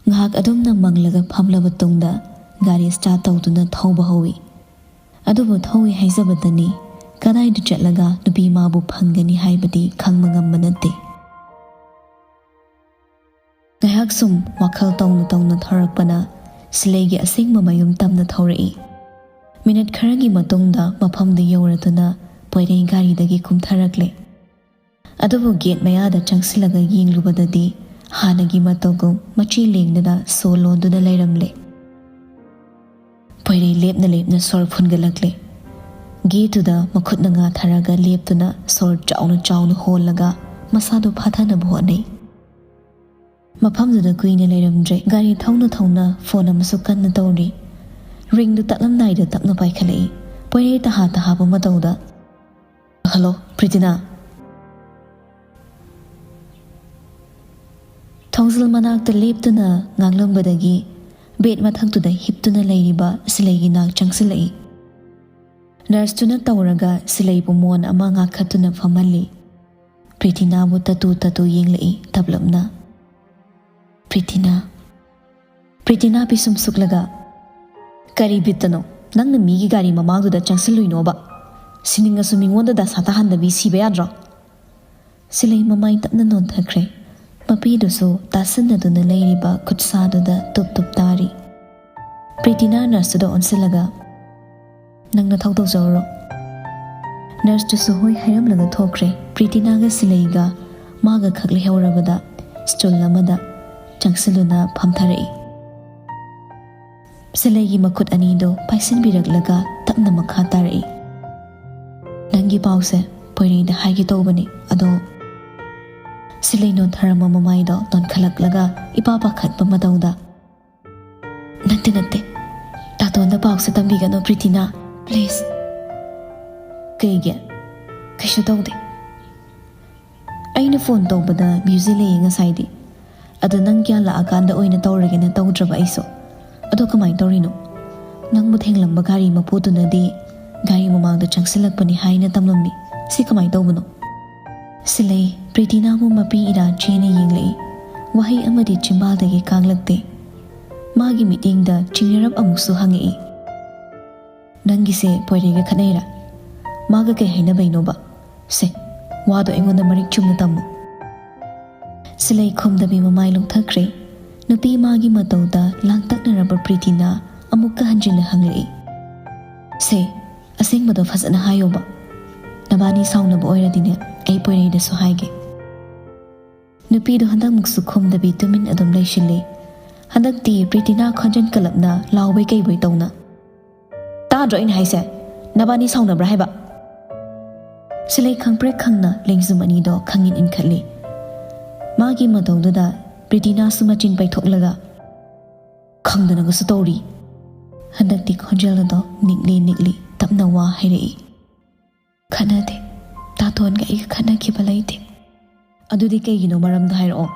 Ngahak adumna manglaga phamlaba tungda gari start tawduna thawba hawi. Adubu thawi haizabadani kadaidu chatlaga nupi mabu phangani haibadi khangma ngamba natte. Ngahak sum wakhal tawna tharakpana silaigi asengma mayum tamna thawrai. Minute ꯈꯔꯒꯤ ꯃꯇꯨꯡꯗ ꯃꯐꯝꯗ ꯌꯧꯔꯗꯨꯅ ꯄꯣꯏꯔꯩ ꯒꯥꯔꯤꯗꯒꯤ ꯀꯨꯝꯊꯔꯛꯂꯦ꯫ ꯑꯗꯨꯕꯨ get ꯃꯌꯥꯗ ꯆꯪꯁꯤꯜꯂꯒ ꯌꯦꯡꯂꯨꯕꯗꯗꯤ ꯍꯥꯟꯅꯒꯤ ꯃꯇꯧꯒꯨꯝ ꯃꯆꯤ ꯂꯦꯡꯗꯅ ꯁꯣ ꯂꯣꯟꯗꯨꯅ ꯂꯩꯔꯝꯂꯦ꯫ ꯄꯣꯏꯔꯩ ꯂꯦꯞꯅ ꯂꯦꯞꯅ ꯁꯣꯔ ꯐꯨꯟꯒꯠꯂꯛꯂꯦ꯫ ꯒꯦꯠꯇꯨꯗ ꯃꯈꯨꯠꯅ ꯉꯥꯊꯔꯒ ꯂꯦꯞꯇꯨꯅ ꯁꯣꯔ ꯆꯥꯎꯅ ꯆꯥꯎꯅ ꯍꯣꯜꯂꯒ ꯃꯁꯥꯗꯨ ꯐꯥꯊꯅꯕ ꯍꯣꯠꯅꯩ꯫ ꯃꯐꯝꯗꯨꯗ ꯀꯨꯏꯅ ꯂꯩꯔꯝꯗ꯭ꯔꯦ꯫ ꯒꯥꯔꯤ ꯊꯧꯅ ꯊꯧꯅ ꯐꯣꯟ ꯑꯃꯁꯨ ꯀꯟꯅ ꯇꯧꯔꯤ꯫ ꯔꯤꯡꯗꯨ ꯇꯠꯂꯝꯗꯥꯏꯗ ꯇꯞꯅ ꯄꯥꯏꯈꯠꯂꯛꯏ꯫ ꯄꯣꯏꯔꯩ ꯇꯍꯥ ꯇꯍꯥꯕ ꯃꯇꯧꯗ "ꯍꯜꯂꯣ ꯄ꯭ꯔꯤꯇꯤꯅꯥ"꯫ ꯊꯣꯡꯖꯤꯜ ꯃꯅꯥꯛꯇ ꯂꯦꯞꯇꯨꯅ ꯉꯥꯡꯂꯝꯕꯗꯒꯤ ꯕꯦꯠ ꯃꯊꯛꯇꯨꯗ ꯍꯤꯞꯇꯨꯅ ꯂꯩꯔꯤꯕ ꯁꯤꯂꯩꯒꯤ ꯅꯥꯛ ꯆꯪꯁꯤꯜꯂꯛꯏ꯫ ꯅꯔꯁꯇꯨꯅ ꯇꯧꯔꯒ ꯁꯤꯂꯩꯕꯨ ꯃꯣꯟ ꯑꯃ ꯉꯥꯛꯈꯠꯇꯨꯅ ꯐꯝꯍꯜꯂꯤ꯫ ꯄ꯭ꯔꯤꯇꯤꯅꯥꯕꯨ ꯇꯇꯨ ꯇꯇꯨ ꯌꯦꯡꯂꯛꯏ ꯇꯞꯂꯞꯅ꯫ ꯄ꯭ꯔꯤꯇꯤꯅꯥ ꯄꯤꯁꯨꯝ ꯁꯨꯛꯂꯒ "ꯀꯔꯤ ꯕꯤꯠꯇꯅꯣ ꯅꯪꯅ ꯃꯤꯒꯤ ꯒꯥꯔꯤ ꯃꯃꯥꯡꯗꯨꯗ ꯆꯪꯁꯤꯜꯂꯨꯏꯅꯣꯕ? ꯁꯤꯅꯤꯡꯉꯁꯨ ꯃꯤꯉꯣꯟꯗ ꯗꯁꯥ ꯇꯥꯍꯟꯗꯕꯤ ꯁꯤꯕ ꯌꯥꯗ꯭ꯔꯣ?" ꯁꯤꯂꯩ ꯃꯃꯥꯏ ꯇꯞꯅ ꯅꯣꯟꯊꯈ꯭ꯔꯦ꯫ ꯃꯄꯤꯗꯨꯁꯨ ꯇꯥꯁꯤꯟꯅꯗꯨꯅ ꯂꯩꯔꯤꯕ ꯈꯨꯠꯁꯥꯗꯨꯗ ꯇꯨꯞ ꯇꯨꯞ ꯇꯥꯔꯤ꯫ ꯄ꯭ꯔꯤꯇꯤꯅꯥ ꯅꯔꯁꯇꯨꯗ ꯑꯣꯟꯁꯤꯜꯂꯒ "ꯅꯪ ꯅꯊꯧ ꯇꯧꯖꯧꯔꯣ." ꯅꯔꯁꯇꯨꯁꯨ ꯍꯣꯏ ꯍꯥꯏꯔꯝꯂꯒ ꯊꯣꯛꯈ꯭ꯔꯦ꯫ ꯄ꯭ꯔꯤꯇꯤꯅꯥꯒ ꯁꯤꯂꯩꯒ ꯃꯥꯒ ꯈꯛ ꯂꯩꯍꯧꯔꯕꯗ ꯁ꯭ꯇꯨꯜ ꯑꯃꯗ ꯆꯪꯁꯤꯜꯂꯨꯅ ꯐꯝꯊꯔꯛꯏ꯫ ꯁꯤꯂꯩꯒꯤ ꯃꯈꯨꯠ ꯑꯅꯤꯗꯨ ꯄꯥꯏꯁꯤꯟꯕꯤꯔꯛꯂꯒ ꯇꯞꯅ ꯃꯈꯥ ꯇꯥꯔꯛꯏ꯫ "ꯅꯪꯒꯤ ꯄꯥꯎꯁꯦ ꯄꯣꯏꯔꯩꯗ ꯍꯥꯏꯒꯦ ꯇꯧꯕꯅꯤ, ꯑꯗꯣ..." ꯁꯤꯂꯩ ꯅꯣꯟꯊꯔꯝꯕ ꯃꯃꯥꯏꯗꯣ ꯅꯣꯟꯈꯠꯂꯛꯂꯒ ꯏꯄꯥ ꯄꯥꯈꯠꯄ ꯃꯇꯧꯗ "ꯅꯠꯇꯦ, ꯇꯥꯇꯣꯟꯗ ꯄꯥꯎꯁꯦ ꯇꯝꯕꯤꯒꯅꯨ ꯄ꯭ꯔꯤꯇꯤꯅꯥ, ꯄ꯭ꯂꯤꯖ." "ꯀꯩꯒꯤ? ꯀꯩꯁꯨ ꯇꯧꯗꯦ." "ꯑꯩꯅ ꯐꯣꯟ ꯇꯧꯕꯗ ꯕ꯭ꯌꯨꯖꯤ ꯂꯩꯌꯦ ꯉꯁꯥꯏꯗꯤ, ꯑꯗꯣ ꯅꯪ ꯒ꯭ꯌꯥꯟ ꯂꯥꯛꯑꯀꯥꯟꯗ ꯑꯣꯏꯅ ꯇꯧꯔꯒꯦꯅ ꯇꯧꯗ꯭ꯔꯕ ꯑꯩꯁꯨ꯫ ꯑꯗꯣ ꯀꯃꯥꯏꯅ ꯇꯧꯔꯤꯅꯣ? ꯅꯪꯕꯨ ꯊꯦꯡꯂꯝꯕ ꯒꯥꯔꯤ ꯃꯄꯨꯗꯨꯅꯗꯤ ꯒꯥꯔꯤ ꯃꯃꯥꯡꯗ ꯆꯪꯁꯤꯜꯂꯛꯄꯅꯤ ꯍꯥꯏꯅ ꯇꯝꯂꯝꯃꯤ꯫ ꯁꯤ ꯀꯃꯥꯏꯅ ꯇꯧꯕꯅꯣ?" ꯁꯤꯂꯩ ꯄ꯭ꯔꯤꯇꯤꯅꯥꯕꯨ ꯃꯄꯤ ꯏꯔꯥ ꯆꯦꯅ ꯌꯦꯡꯂꯛꯏ꯫ ꯋꯥꯍꯩ ꯑꯃꯗꯤ ꯆꯤꯝꯕꯥꯜꯗꯒꯤ ꯀꯥꯡꯂꯛꯇꯦ꯫ ꯃꯥꯒꯤ ꯃꯤꯠꯌꯦꯡꯗ ꯆꯤꯡꯅꯔꯞ ꯑꯃꯨꯛꯁꯨ ꯍꯪꯉꯛꯏ꯫ "ꯅꯪꯒꯤꯁꯦ ꯄꯣꯏꯔꯩꯒ ꯈꯠꯅꯩꯔꯥ? ꯃꯥꯒ ꯀꯩ ꯍꯥꯏꯅꯕꯩꯅꯣꯕ? ꯁꯦ ꯋꯥꯗꯣ ꯑꯩꯉꯣꯟꯗ ꯃꯔꯤꯛ ꯆꯨꯝꯅ ꯇꯝꯃꯨ." ꯁꯤꯂꯩ ꯈꯨꯝꯗꯕꯤ ꯃꯃꯥꯏ ꯂꯨꯡꯊꯈ꯭ꯔꯦ꯫ ꯅꯨꯄꯤ ꯃꯥꯒꯤ ꯃꯇꯧꯗ ꯂꯥꯡꯇꯛꯅꯔꯕ ꯄ꯭ꯔꯤꯇꯤꯅꯥ ꯑꯃꯨꯛꯀ ꯍꯟꯖꯤꯟꯅ ꯍꯪꯂꯛꯏ꯫ "ꯁꯦ ꯑꯁꯦꯡꯕꯗꯣ ꯐꯖꯅ ꯍꯥꯏꯌꯣꯕ. ꯅꯕꯥꯅꯤ ꯁꯥꯎꯅꯕ ꯑꯣꯏꯔꯗꯤꯅꯦ ꯑꯩ ꯄꯣꯏꯔꯩꯗꯁꯨ ꯍꯥꯏꯒꯦ." ꯅꯨꯄꯤꯗꯣ ꯍꯟꯗꯛꯃꯨꯛꯁꯨ ꯈꯨꯝꯗꯕꯤ ꯇꯨꯃꯤꯟ ꯑꯗꯨꯝ ꯂꯩꯁꯤꯜꯂꯤ꯫ ꯍꯟꯗꯛꯇꯤ ꯄ꯭ꯔꯤꯇꯤꯅꯥ ꯈꯣꯟꯖꯦꯜ ꯀꯜꯂꯞꯅ ꯂꯥꯎꯕꯩ ꯀꯩꯕꯣꯏ ꯇꯧꯅ "ꯇꯥꯗ꯭ꯔꯣ ꯑꯩꯅ ꯍꯥꯏꯁꯦ? ꯅꯕꯥꯅꯤ ꯁꯥꯎꯅꯕ꯭ꯔꯥ ꯍꯥꯏꯕ?" ꯁꯤꯂꯩ ꯈꯪꯄ꯭ꯔꯦꯛ ꯈꯪꯅ ꯂꯦꯡꯖꯨꯝ ꯑꯅꯤꯗꯣ ꯈꯪꯏꯟ ꯏꯟꯈꯠꯂꯤ꯫ ꯃꯥꯒꯤ ꯃꯇꯧꯗꯨꯗ ꯄ꯭ꯔꯤꯇꯤꯅꯥꯁꯨ ꯃꯆꯤꯟ ꯄꯩꯊꯣꯛꯂꯒ "ꯈꯪꯗꯅꯒꯁꯨ ꯇꯧꯔꯤ." ꯍꯟꯗꯛꯇꯤ ꯈꯣꯟꯖꯦꯜ ꯑꯗꯣ ꯅꯤꯛꯂꯤ ꯇꯞꯅ ꯋꯥ ꯍꯥꯏꯔꯛꯏ꯫ "ꯈꯠꯅꯗꯦ. ꯇꯥꯇꯣꯟꯒ ꯑꯩꯒ ꯈꯠꯅꯈꯤꯕ ꯂꯩꯇꯦ." "ꯑꯗꯨꯗꯤ ꯀꯩꯒꯤꯅꯣ ꯃꯔꯝꯗꯣ ꯍꯥꯏꯔꯛꯑꯣ."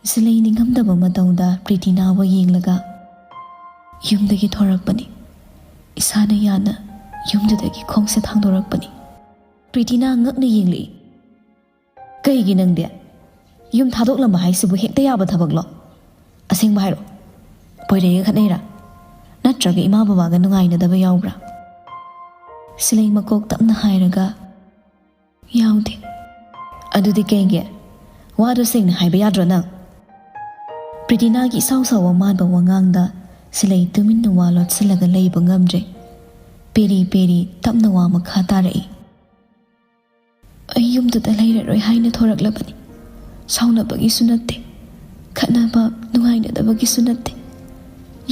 ꯁꯤꯂꯩ ꯅꯤꯡꯉꯝꯗꯕ ꯃꯇꯧꯗ ꯄ꯭ꯔꯤꯇꯤꯅꯥꯕꯨ ꯌꯦꯡꯂꯒ "ꯌꯨꯝꯗꯒꯤ ꯊꯣꯔꯛꯄꯅꯤ. ꯏꯁꯥꯅ ꯌꯥꯅ ꯌꯨꯝꯗꯨꯗꯒꯤ ꯈꯣꯡꯁꯦ ꯊꯥꯡꯗꯣꯔꯛꯄꯅꯤ." ꯄ꯭ꯔꯤꯇꯤꯅꯥ ꯉꯛꯅ ꯌꯦꯡꯂꯛꯏ꯫ "ꯀꯩꯒꯤ ꯅꯪꯗꯤ? ꯌꯨꯝ ꯊꯥꯗꯣꯛꯂꯝꯕ ꯍꯥꯏꯁꯤꯕꯨ ꯍꯦꯛꯇ ꯌꯥꯕ ꯊꯕꯛꯂꯣ? ꯑꯁꯦꯡꯕ ꯍꯥꯏꯔꯛꯑꯣ. ꯄꯣꯏꯔꯩꯒ ꯈꯠꯅꯩꯔꯥ? ꯅꯠꯇ꯭ꯔꯒ ꯏꯃꯥ ꯕꯕꯥꯒ ꯅꯨꯡꯉꯥꯏꯅꯗꯕ ꯌꯥꯎꯕ꯭ꯔꯥ?" ꯁꯤꯂꯩ ꯃꯀꯣꯛ ꯇꯞꯅ ꯍꯥꯏꯔꯒ "ꯌꯥꯎꯗꯦ." "ꯑꯗꯨꯗꯤ ꯀꯩꯒꯤ? ꯋꯥꯗꯣ ꯁꯦꯡꯅ ꯍꯥꯏꯕ ꯌꯥꯗ꯭ꯔꯣ ꯅꯪ?" ꯄ꯭ꯔꯤꯇꯤꯅꯥꯒꯤ ꯏꯁꯥꯎ ꯁꯥꯎꯕ ꯃꯥꯟꯕ ꯋꯥꯉꯥꯡꯗ ꯁꯤꯂꯩ ꯇꯨꯃꯤꯟꯅ ꯋꯥ ꯂꯣꯠꯁꯤꯜꯂꯒ ꯂꯩꯕ ꯉꯝꯗ꯭ꯔꯦ꯫ ꯄꯦꯔꯤ ꯄꯦꯔꯤ ꯇꯞꯅ ꯋꯥ ꯃꯈꯥ ꯇꯥꯔꯛꯏ꯫ "ꯑꯩ ꯌꯨꯝꯗꯨꯗ ꯂꯩꯔꯔꯣꯏ ꯍꯥꯏꯅ ꯊꯣꯔꯛꯂꯕꯅꯤ. ꯁꯥꯎꯅꯕꯒꯤꯁꯨ ꯅꯠꯇꯦ, ꯈꯠꯅꯕ ꯅꯨꯡꯉꯥꯏꯅꯗꯕꯒꯤꯁꯨ ꯅꯠꯇꯦ.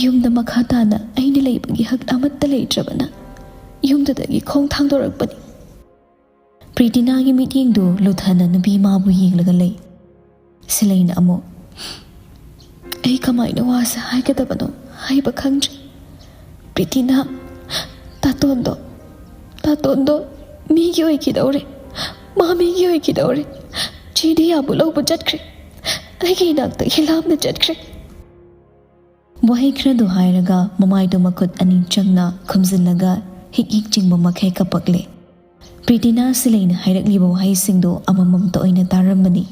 ꯌꯨꯝꯗ ꯃꯈꯥ ताना ꯑꯩꯅ ꯂꯩꯕꯒꯤ ꯍꯛ ꯑꯃꯠꯇ ꯂꯩꯇ꯭ꯔꯕꯅ ꯌꯨꯝꯗꯨꯗꯒꯤ ꯈꯣꯡ ꯊꯥꯡꯗꯣꯔꯛꯄꯅꯤ." ꯄ꯭ꯔꯤꯇꯤꯅꯥꯒꯤ ꯃꯤꯠꯌꯦꯡꯗꯨ ꯂꯨꯊꯅ ꯅꯨꯄꯤ ꯃꯥꯕꯨ ꯌꯦꯡꯂꯒ ꯂꯩ꯫ ꯁꯤꯂꯩꯅ ꯑꯃꯨꯛ "ꯑꯩ ꯀꯃꯥꯏꯅ ꯋꯥꯁꯦ ꯍꯥꯏꯒꯗꯕꯅꯣ ꯍꯥꯏꯕ ꯈꯪꯗ꯭ꯔꯦ. ꯄ꯭ꯔꯤꯇꯤꯅꯥ, ꯇꯥꯇꯣꯟꯗꯣ ꯃꯤꯒꯤ ꯑꯣꯏꯈꯤꯗꯧꯔꯦ. ꯃꯥ ꯃꯤꯒꯤ ꯑꯣꯏꯈꯤꯗꯧꯔꯦ. ꯆꯦꯗꯤꯌꯥꯕꯨ ꯂꯧꯕ ꯆꯠꯈ꯭ꯔꯦ. ꯑꯩꯒꯤ ꯏꯅꯥꯛꯇꯒꯤ ꯂꯥꯞꯅ ꯆꯠꯈ꯭ꯔꯦ." ꯋꯥꯍꯩ ꯈꯔꯗꯨ ꯍꯥꯏꯔꯒ ꯃꯃꯥꯏꯗꯨ ꯃꯈꯨꯠ ꯑꯅꯤ ꯆꯪꯅ ꯈꯨꯝꯖꯤꯜꯂꯒ ꯍꯤꯛ ꯆꯤꯡꯕ ꯃꯈꯩ ꯀꯞꯄꯛꯂꯦ꯫ ꯄ꯭ꯔꯤꯇꯤꯅꯥ ꯁꯤꯂꯩꯅ ꯍꯥꯏꯔꯛꯂꯤꯕ ꯋꯥꯍꯩꯁꯤꯡꯗꯨ ꯑꯃꯃꯝꯇ ꯑꯣꯏꯅ ꯇꯥꯔꯝꯕꯅꯤ꯫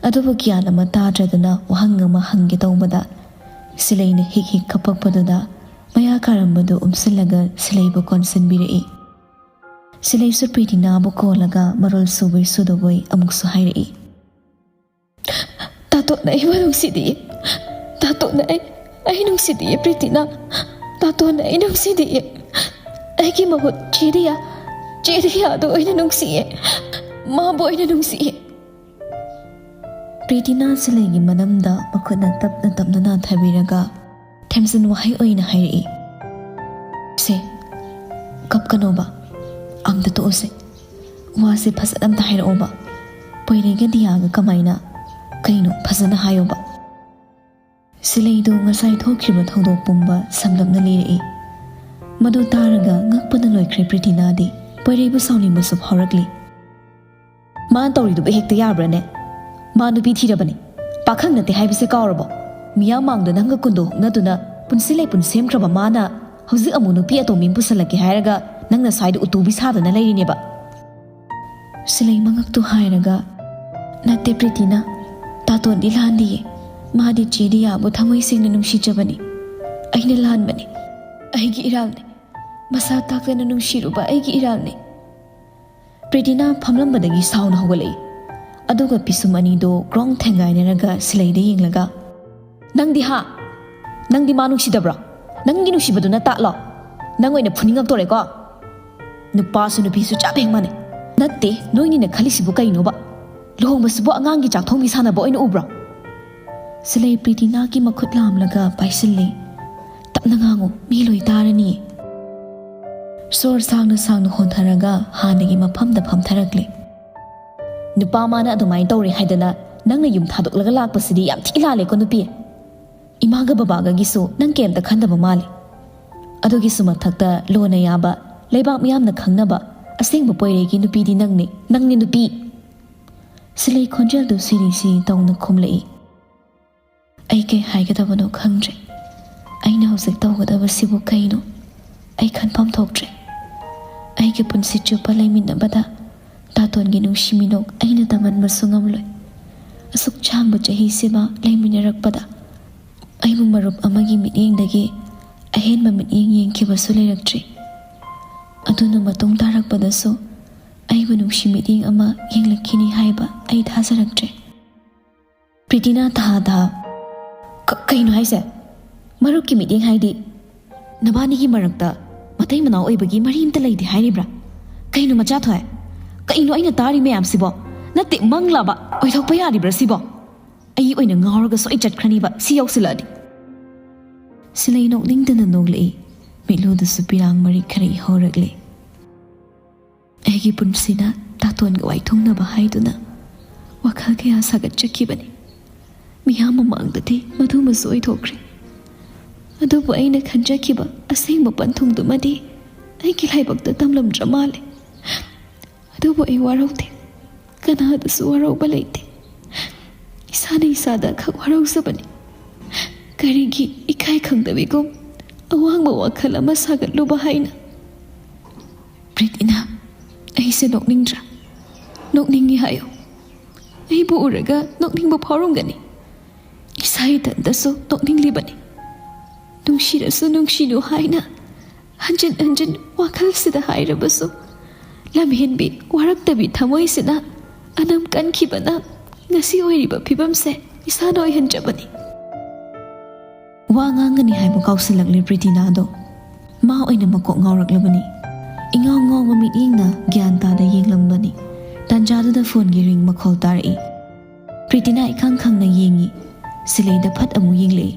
ꯑꯗꯨꯕꯨ ꯒ꯭ꯌꯥꯟ ꯑꯃ ꯇꯥꯗ꯭ꯔꯗꯅ ꯋꯥꯍꯪ ꯑꯃ ꯍꯪꯒꯦ ꯇꯧꯕꯗ ꯁꯤꯂꯩꯅ ꯍꯤꯛ ꯀꯞꯄꯛꯄꯗꯨꯗ ꯃꯌꯥ ꯀꯥꯔꯝꯕꯗꯨ ꯎꯝꯁꯤꯜꯂꯒ ꯁꯤꯂꯩꯕꯨ ꯀꯣꯟꯁꯤꯟꯕꯤꯔꯛꯏ꯫ ꯁꯤꯂꯩꯁꯨ ꯄ꯭ꯔꯤꯇꯤꯅꯥꯕꯨ ꯀꯣꯜꯂꯒ ꯃꯔꯣꯜ ꯁꯨꯕꯣꯏ ꯁꯨꯗꯕꯣꯏ ꯑꯃꯨꯛꯁꯨ ꯍꯥꯏꯔꯛꯏ꯫ "ꯇꯥꯇꯣꯟꯅ ꯑꯩꯕꯨ ꯅꯨꯡꯁꯤꯗꯤꯌꯦ. ꯇꯥꯇꯣꯟꯅ ꯑꯩ ꯅꯨꯡꯁꯤꯗꯤꯌꯦ ꯄ꯭ꯔꯤꯇꯤꯅꯥ. Taton ay nungsidiye. Aiki mahut Chediya do ay nungsiye. Mabo ay nungsiye. Pretty na silay manamda makot na tapna na thabiraga. Temsin wahay oy na hayri. Se, kap ka no ba? Ang totoo se. Wasi pasadam ta hayro ba? Pwede ka diyaga kamay na. Kaino pasana hayo ba? Silay do ngasay thokriba thongdok pumba samlap na liri. Madu taraga ngakpa na loikre Pretty na di. Pwede ba sawning basub horakli? Maan tawri do ba hekta yabra ne? Maan do pithira ba ne? Pakhang na te haibisi kaurabo. Miyang mangdo nangga kundo na do na punsilay punsem kraba maana hauzik amu nupi ato min pusalaki hairaga nangna side utubi sada na layri ne ba? Silay mangak to hairaga natte Pretty na taton di lahan diye mahadi Chediya bu thamoy sing na nungshi jabani ayna lahan bani aygi iral ne masa takta na nungshi ruba aygi iral ne Pretty na phamlam badagi sauna hogalai aduga pisum ani do grong thengai neraga silay de yinglaga nangdi ha nangdi ma nungshi dabra nanggi nungshi badu na ta lo nang oina phuningak tore ko nupa su nupi su chapeng mane natte noini na khali sibu kai no ba lohong basibu angang gi chak thong bi sana bo oina ubra silay Pretty na ki makhut lam laga paisille tapna ngango mi loi tarani sor sangna hontharaga hanagi mafam da phamtharakle nupa mana adumai tawri haidana nangna yum thadok laga lakpasidi yam thilale ko nupi imaga babaga gisu nang kem ta khandaba male adogi suma thakta lona yaba leibak miyam na khangnaba aseng ba poire gi nupi di nangni nupi silay khonjel do sirisi tawna khumlei ai ke haigada bano khangre aina hosek tawgada basibu kaino ai khanpham thoktre ai ke punsi chupa laimin bada taton gi nungsiminok aina taman masungam loi asuk changba chahi seba laiminarak pada ai bu marup amagi miteng dagi ahen ma miteng ki basu leiraktre aduna matung tarak pada so ai bu nungsi miteng ama yenglakini haiba ai thasaraktre Pretty na tha kaino haise marup ki miteng haidi nabani gi marakta matai manau oibagi marimta leidi hairibra kaino macha thoy kaino aina tari mayam sibo natte manglaba oithokpa yaribra sibo ai oina ngauraga soi chatkrani ba si yausiladi silay nokning dana noglei milu da supirang mari khari horagle agi punsina taton ga waithong na ba haiduna wakhal kaya sagat chakibani miyam mamangdati madhu masoi thokre adubu aina khanjakiba asengba panthum dumadi aigi laibakta tamlam dramale adubu ai warauti kana da su warau balaiti isada khak warau sabani karigi ikai khangdabigum awang ba wakhal ama sagat luba haina Pretty na ai se nokningi hayo ai bu uraga nokning ba phorumgani isai tandaso nokning libani nungshirasu nungshinu haina hanjan wakhal sida hairabasu lamhenbi waraktabi thamoi sida anam kankibana ngasi oiriba phibamse isana oihanjabani wa ngangani haibu kausilakle Pretty na do ma oina makok ngauraklabani ingaw ma mitengna gyan ta da yenglambani tanjadu da phone gi ring makhol tarai Pretty na ikhang na yengi silay da phat amu yenglei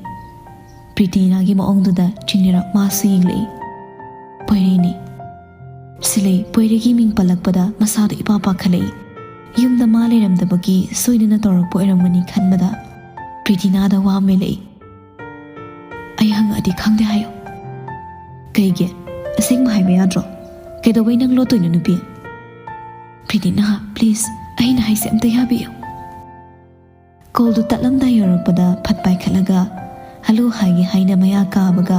Pretty na gi maong da chinirak masu yenglei poirini silay poire gi ming palakpada masada ipapa khalei yumda ma leiramdabagi soidana tawrakpa oiramani khanbada Pretty na da wa melei ai hang adi khangde hayo kaige aseng ma haibe yadro kedawai nang lotoina nupi Pretty na please aina haise amta yabiyo call du tatlamda yorakpada phatpai khalaga hello haigi haina maya kabaga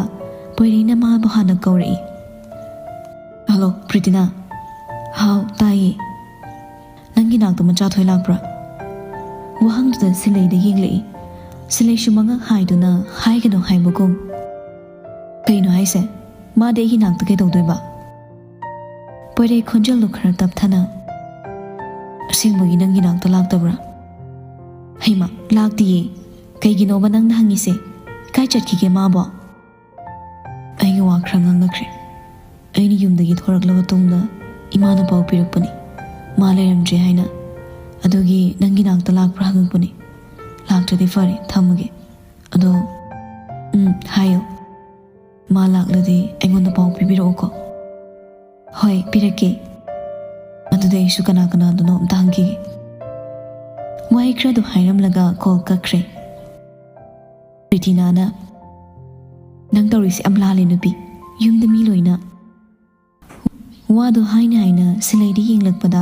poirina ma bahana kauri hello Pretty na how tai nangi nak tu macha thoi lakbra wahang da silay da yenglei silay shumanga haiduna haigano haibugum kaino haise ma de hi nak tu ke dodoi ba poire khonjal lu khar tap thana asingbogi nangi nak ta laktabra heima lakti kaigino ba nang hangi se kai chat ki ge ma bo ai खरा ngangnakre aini yumdagi thoraklaba tungda imana pau pirakpani ma leiramdre haina adugi nangi nakta lakpra hangpani laktradi fari thamage ado hayo ma lakladi aingonda pau pibiro ko hoi pirake adude isu kana kana dono amtangi wai kra do hairam laga ko kakre Pritina na nang tawrisi amlali nupi yumda mi loina wado haina silaidi yenglakpada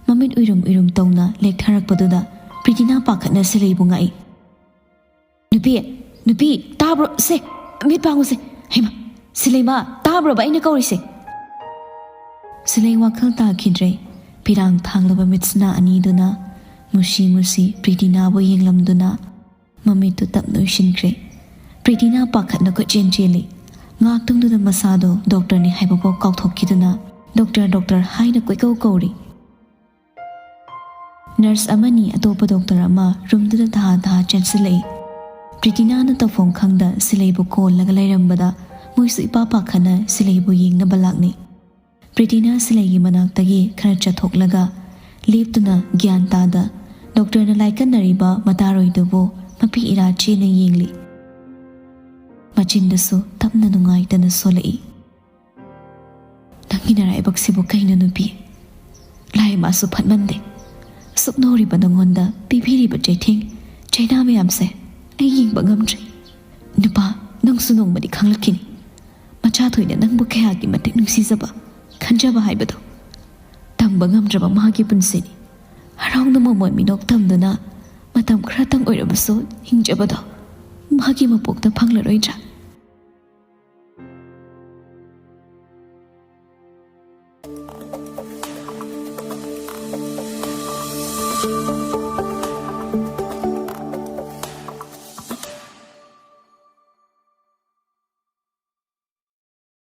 mamit uirum tawna lektharakpaduda Pritina pakhatna silai bungai nupi tabro se mit pangu se hema silai ma tabro ba ina kawrise silai wakhal ta khidre pirang thanglaba mitsna ani duna musi Pritina bo yenglamduna mamit tu tap noishinkre Pritina pakhatna ko chencheli ngaktung masado doctor ni haibapo kauthokiduna doctor haina koikau kauri nurse amani atopa doctor ama room da tha chensilei Pritina na tafong khangda silai bu ko laga lairambada muisu ipapa khana silai bu yengna balakni Pritina silai gi manak tagi khara chathoklaga leptuna gyan ta da doctor na laikan nariba mataroi dubo mapi ira che na yengli machindasu tapna nungai tana solai nangina rai baksibu kaina nupi lai masu phatmande suknori banangonda pibiri ba jething chaina me amse ai ying bangamtre nupa nang sunong madi khanglakini macha thoina nangbu khaya gi matik nungsi jaba khanjaba haibado tam bangamdraba magi punsini harong na momoy minok tamdana matam khratang oirabaso hingjabado magi mapokta phanglaroidra